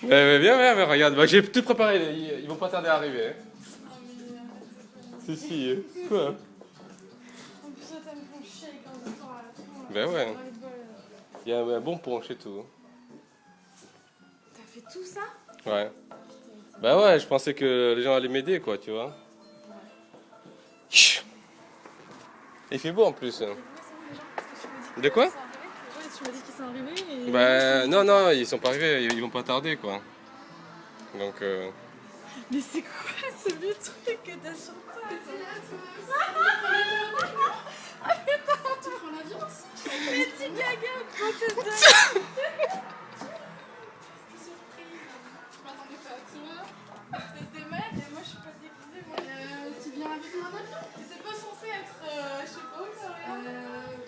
Viens, viens, viens, regarde. Bah, j'ai tout préparé. Ils vont pas tarder à arriver. Hein. Ah, Si, si. Quoi? en plus, ça me font chier quand je sors à la fin. Ben ouais. Ras le bol. Il y a un bon punch et tout. T'as fait tout ça? Ouais. Bah ouais, je pensais que les gens allaient m'aider, quoi, tu vois. Chut. Il fait beau en plus. De quoi? Tu m'as dit qu'ils sont arrivés et... Bah non, non, ils sont pas arrivés, ils vont pas tarder, quoi. Donc, Mais c'est quoi ce vieux truc que t'as sur toi? Tu prends l'avion aussi? Lady Gaga, proteste de... C'était surprise. Je m'attendais pas, tu vois. T'es malade et moi je suis pas déguisée. Moi. Tu viens avec moi en avion? C'est pas censé être, je sais pas où ça regarde.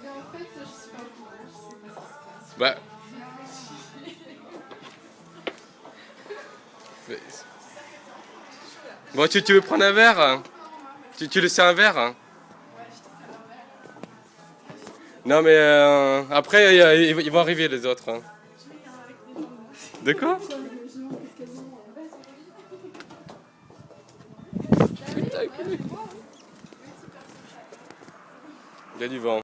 Mais en fait, je suis pas au courant. Je sais pas ce qui se passe. bah. Bon, tu veux prendre un verre? Hein? Tu laisses un verre? Hein? Non, mais après, ils vont arriver les autres. Hein. De quoi? Il y a du vent.